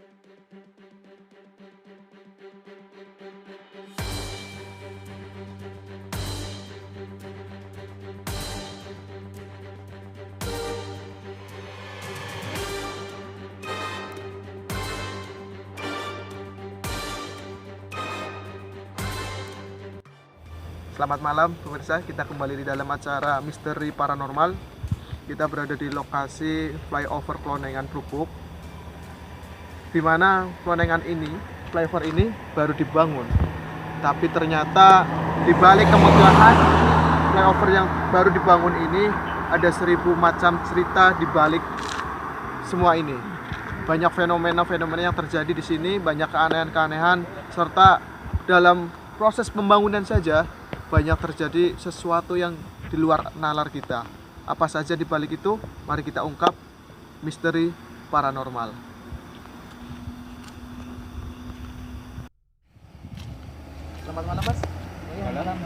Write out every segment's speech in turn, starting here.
Selamat malam pemirsa, kita kembali di dalam acara Misteri Paranormal. Kita berada di lokasi flyover Klonengan Krupuk, di mana flyover ini baru dibangun. Tapi ternyata di balik kemegahan flyover yang baru dibangun ini ada 1000 macam cerita di balik semua ini. Banyak fenomena-fenomena yang terjadi di sini, banyak keanehan-keanehan, serta dalam proses pembangunan saja banyak terjadi sesuatu yang di luar nalar kita. Apa saja di balik itu? Mari kita ungkap misteri paranormal. Selamat malam, Mas. Malam.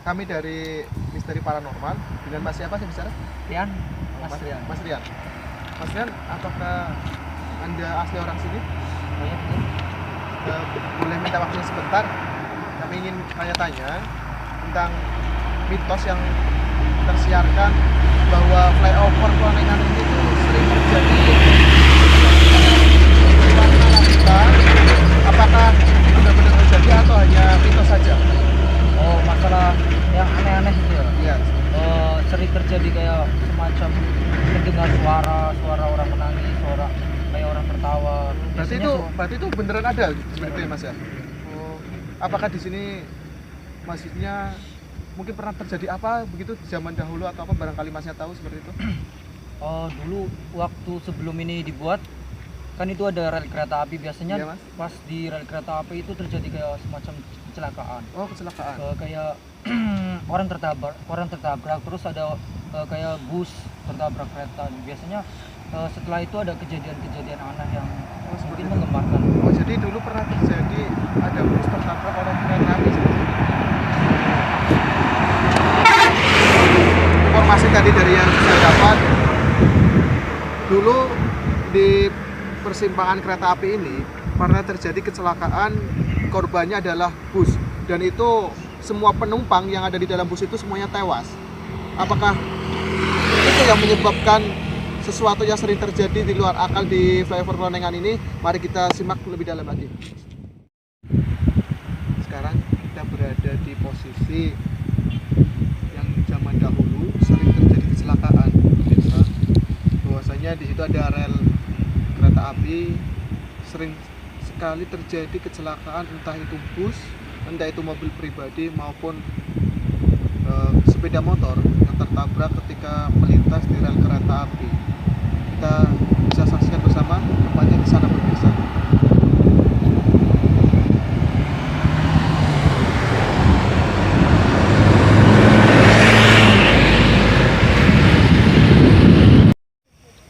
Kami dari Misteri Paranormal. Dengan Mas siapa sih bicara? Rian, Mas Rian. Mas Rian. Mas Rian, apakah Anda asli orang sini? Oh iya, Boleh minta waktunya sebentar? Kami ingin tanya-tanya tentang mitos yang tersiarkan bahwa flyover Klonengan ini tuh sering terjadi di mana kita. Apakah benar-benar terjadi atau hanya mitos saja? Oh, masalah yang aneh-aneh gitu ya? Iya. Oh, sering terjadi kayak semacam mendengar suara orang menangis, suara kayak orang tertawa. Berarti itu beneran ada seperti itu ya, Mas ya? Oh, apakah di sini masjidnya mungkin pernah terjadi apa begitu di zaman dahulu atau apa, barangkali Masnya tahu seperti itu? Oh, dulu waktu sebelum ini dibuat kan itu ada rel kereta api, biasanya Iya, Mas. pas di rel kereta api itu terjadi kayak semacam kecelakaan. Oh, kecelakaan. Kayak orang tertabrak, terus ada kayak bus tertabrak kereta. Biasanya setelah itu ada kejadian-kejadian aneh yang mungkin menggemparkan. Oh, jadi dulu pernah terjadi ada bus tertabrak oleh kereta api seperti itu. Informasi tadi dari yang saya dapat, dulu di persimpangan kereta api ini pernah terjadi kecelakaan, korbannya adalah bus, dan itu semua penumpang yang ada di dalam bus itu semuanya tewas. Apakah itu yang menyebabkan sesuatu yang sering terjadi di luar akal di flyover Klonengan ini? Mari kita simak lebih dalam lagi. Sekarang kita berada di posisi yang zaman dahulu sering terjadi kecelakaan, pemirsa. Bahwasanya di situ ada rel kereta api, sering sekali terjadi kecelakaan, entah itu bus, entah itu mobil pribadi maupun sepeda motor yang tertabrak ketika melintas di rel kereta api. Kita bisa saksikan bersama, tempatnya di sana pemirsa.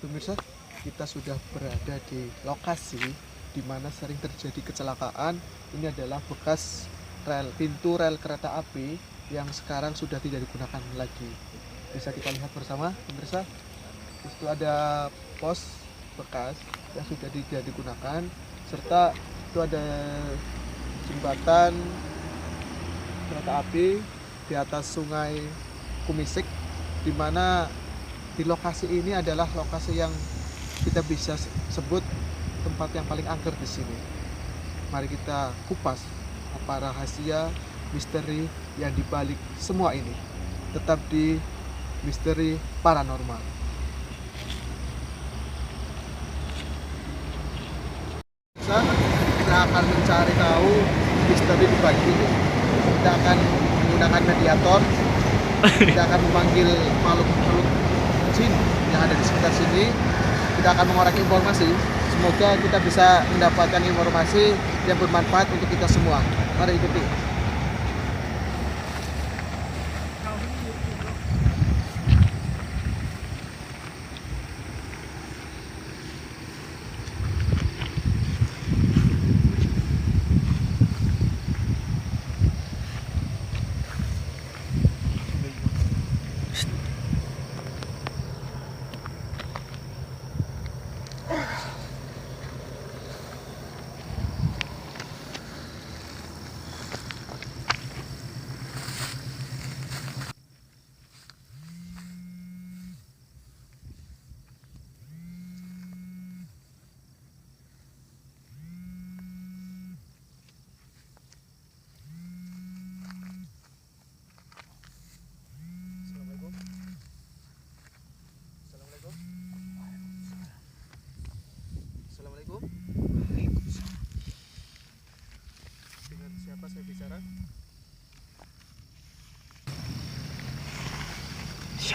Pemirsa, kita sudah berada di lokasi di mana sering terjadi kecelakaan. Ini adalah bekas pintu rel kereta api yang sekarang sudah tidak digunakan lagi. Bisa kita lihat bersama, pemirsa. Di situ ada pos bekas yang sudah tidak digunakan, serta itu ada jembatan kereta api di atas Sungai Kumisik, di mana di lokasi ini adalah lokasi yang kita bisa sebut tempat yang paling angker di sini. Mari kita kupas apa rahasia, misteri yang dibalik semua ini. Tetap di Misteri Paranormal. Kita akan mencari tahu misteri di balik ini. Kita akan menggunakan mediator. Kita akan memanggil makhluk-makhluk jin yang ada di sekitar sini. Kita akan mengorek informasi. Semoga kita bisa mendapatkan informasi yang bermanfaat untuk kita semua. Mari ikuti.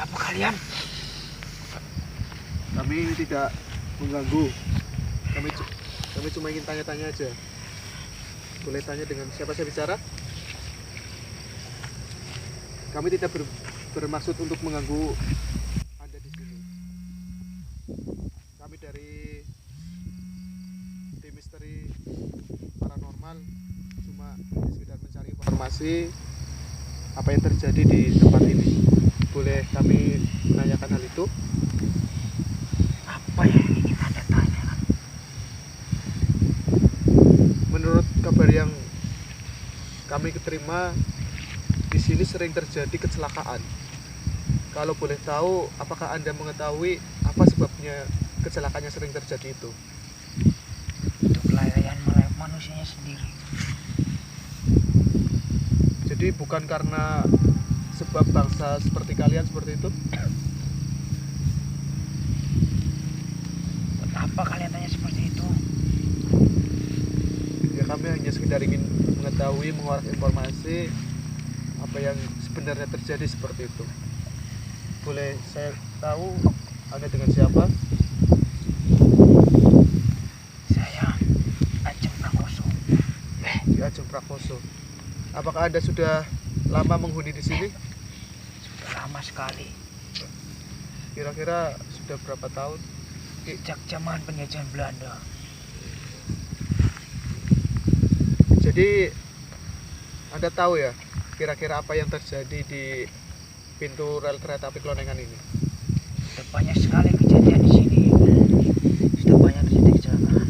Siapa kalian? Kami tidak mengganggu. Kami cuma ingin tanya-tanya aja. Boleh tanya dengan siapa saya bicara? Kami tidak bermaksud untuk mengganggu Anda di sini. Kami dari tim misteri paranormal cuma sekedar mencari informasi apa yang terjadi di tempat ini. Boleh kami menanyakan hal itu? Apa yang ingin Anda tanyakan? Menurut kabar yang kami terima, di sini sering terjadi kecelakaan. Kalau boleh tahu, apakah Anda mengetahui apa sebabnya kecelakaan yang sering terjadi itu? Itu kelalaian manusianya sendiri. Jadi bukan karena sebab bangsa seperti kalian seperti itu? Kenapa kalian tanya seperti itu? Ya kami hanya sekedar ingin mengetahui, mengorak informasi apa yang sebenarnya terjadi seperti itu. Boleh saya tahu Anda dengan siapa? Saya Ajeng Prakoso. Di Ajeng Prakoso. Apakah Anda sudah lama menghuni di sini? Sudah lama sekali. Kira-kira sudah berapa tahun? Sejak zaman penjajahan Belanda. Jadi Anda tahu ya kira-kira apa yang terjadi di pintu rel kereta api Klonengan ini? Sudah banyak sekali kejadian di sini. Sudah banyak terjadi kecelakaan.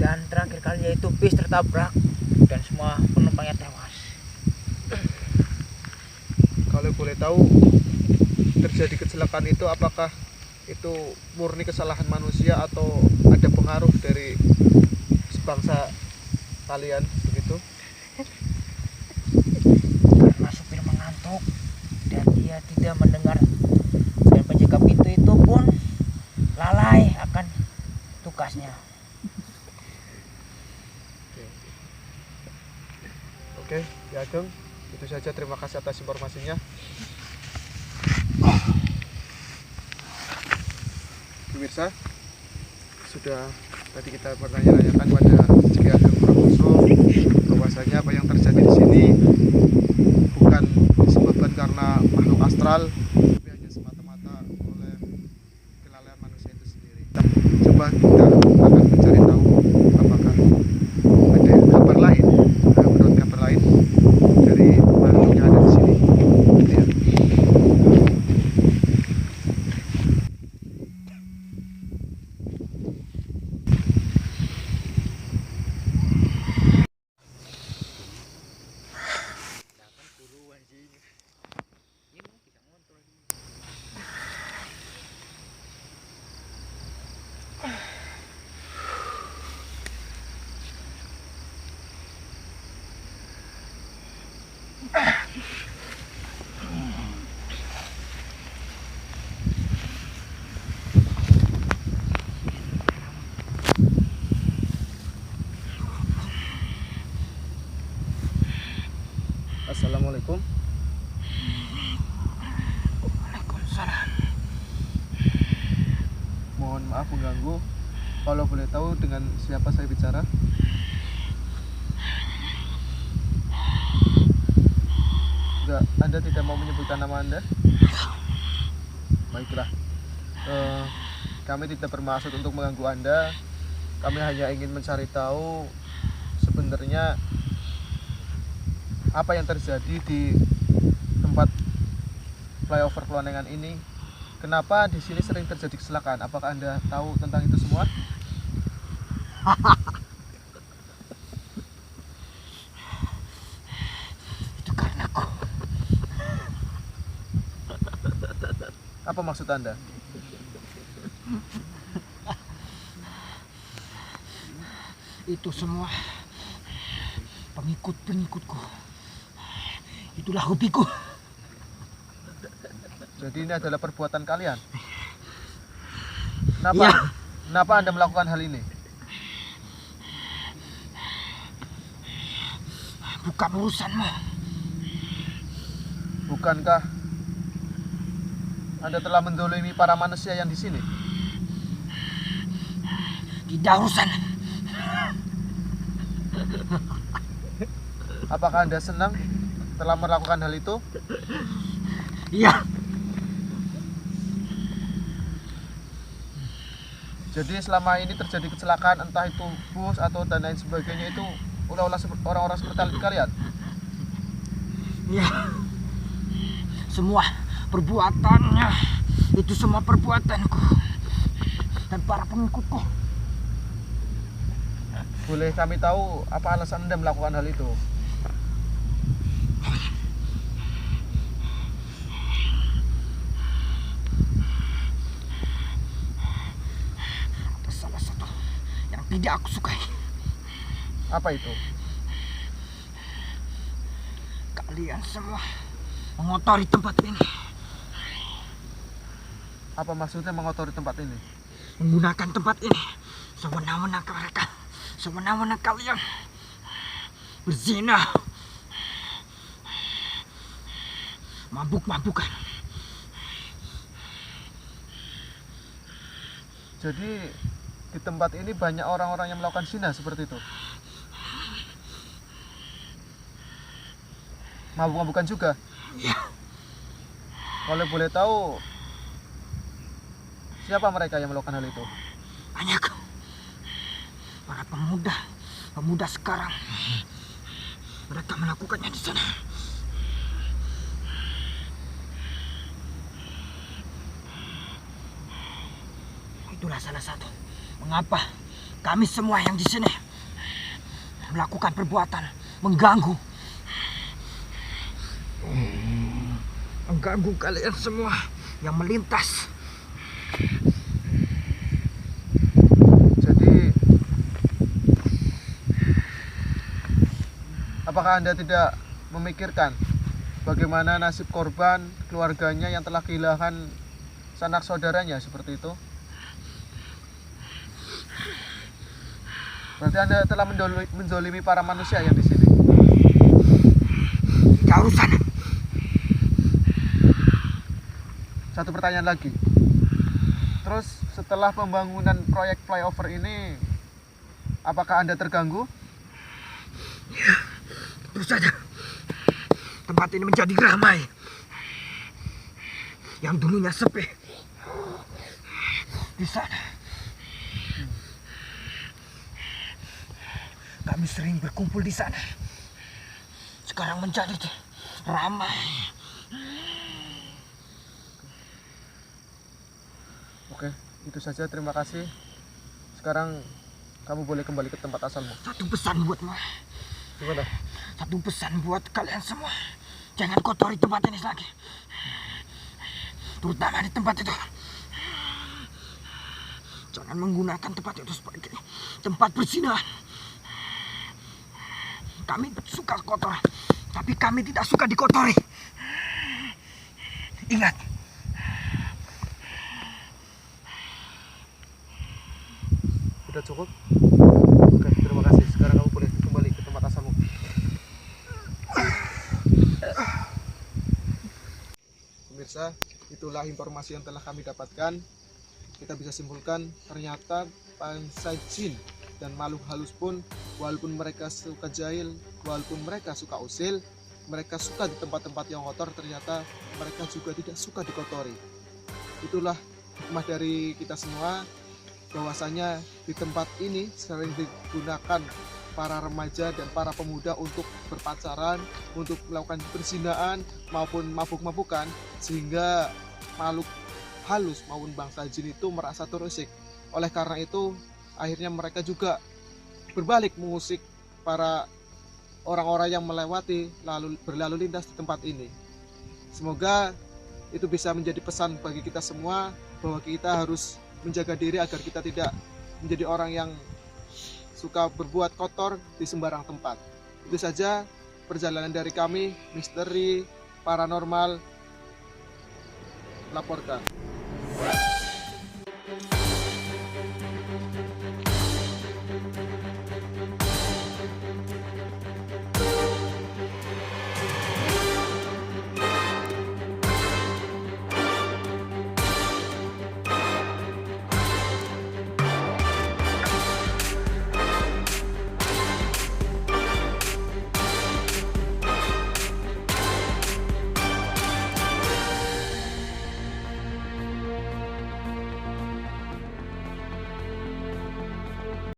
Dan terakhir kali yaitu bis tertabrak dan semua penumpangnya tewas. Kalau boleh tahu terjadi kecelakaan itu apakah itu murni kesalahan manusia atau ada pengaruh dari sebangsa kalian begitu? Karena supir mengantuk dan dia tidak mendengar, dan penjaga pintu itu pun lalai akan tugasnya. Oke, ya Ageng, itu saja. Terima kasih atas informasinya. Pemirsa, sudah tadi kita bertanya-tanyakan pada Ki Ageng Prakoso bahwasanya apa yang terjadi di sini bukan disebabkan karena makhluk astral, tapi hanya semata-mata oleh kelalaian manusia itu sendiri. Coba kita akan mencari tahu apakah ada kabar lain, menurut kabar lain dari makhluk yang ada di sini. Ya. Assalamualaikum. Waalaikumsalam. Mohon maaf mengganggu. Kalau boleh tahu dengan siapa saya bicara? Enggak, Anda tidak mau menyebutkan nama Anda? Baiklah. Kami tidak bermaksud untuk mengganggu Anda. Kami hanya ingin mencari tahu sebenarnya apa yang terjadi di tempat flyover Klonengan ini. Kenapa di sini sering terjadi kecelakaan? Apakah Anda tahu tentang itu semua? Itu karena aku. Apa maksud Anda? Itu semua pengikut-pengikutku. Itulah hobiku. Jadi ini adalah perbuatan kalian. Kenapa? Iya. Kenapa Anda melakukan hal ini? Bukan urusanmu. Bukankah Anda telah mendolimi para manusia yang di sini? Tidak urusan. Apakah Anda senang telah melakukan hal itu? Iya. Jadi selama ini terjadi kecelakaan, entah itu bus atau dan lain sebagainya, itu ulah-ulah orang-orang seperti kalian? Iya. Semua perbuatannya itu semua perbuatanku dan para pengikutku. Boleh kami tahu apa alasan Anda melakukan hal itu? Ada salah satu yang tidak aku sukai. Apa itu? Kalian semua mengotori tempat ini. Apa maksudnya mengotori tempat ini? Menggunakan tempat ini sewenang-wenang mereka. Sewenang-wenang kalian berzina, mabuk-mabukan. Jadi di tempat ini banyak orang-orang yang melakukan zina seperti itu? Mabuk-mabukan juga? Ya, Kalau boleh tahu, siapa mereka yang melakukan hal itu? banyak para pemuda sekarang. Mereka melakukannya di sana. Itulah salah satu mengapa kami semua yang di sini melakukan perbuatan mengganggu kalian semua yang melintas. Jadi apakah Anda tidak memikirkan bagaimana nasib korban, keluarganya yang telah kehilangan sanak saudaranya seperti itu? Berarti Anda telah menzolimi para manusia yang di sini. Tidak urusan. Satu pertanyaan lagi. Terus setelah pembangunan proyek flyover ini, apakah Anda terganggu? Tentu saja. Tempat ini menjadi ramai. Yang dulunya sepi. Di sana kami sering berkumpul di sana. Sekarang menjadi ramai. Oke, itu saja. Terima kasih. Sekarang kamu boleh kembali ke tempat asalmu. Satu pesan buatmu. Gimana? Satu pesan buat kalian semua. Jangan kotori tempat ini lagi. Terutama di tempat itu. Jangan menggunakan tempat itu sebagai tempat perzinahan. Kami suka kotor, tapi kami tidak suka dikotori. Ingat. Sudah cukup? Oke, terima kasih. Sekarang kamu boleh kembali ke tempat asalmu. Pemirsa, itulah informasi yang telah kami dapatkan. Kita bisa simpulkan ternyata bangsa jin dan makhluk halus pun, walaupun mereka suka jahil, walaupun mereka suka usil, mereka suka di tempat-tempat yang kotor, ternyata mereka juga tidak suka dikotori. Itulah hikmah dari kita semua, bahwasanya di tempat ini sering digunakan para remaja dan para pemuda untuk berpacaran, untuk melakukan perzinahan maupun mabuk-mabukan, sehingga makhluk halus maupun bangsa jin itu merasa terusik. Oleh karena itu, akhirnya mereka juga berbalik mengusik para orang-orang yang melewati berlalu lintas di tempat ini. Semoga itu bisa menjadi pesan bagi kita semua, bahwa kita harus menjaga diri agar kita tidak menjadi orang yang suka berbuat kotor di sembarang tempat. Itu saja perjalanan dari kami, Misteri Paranormal laporkan.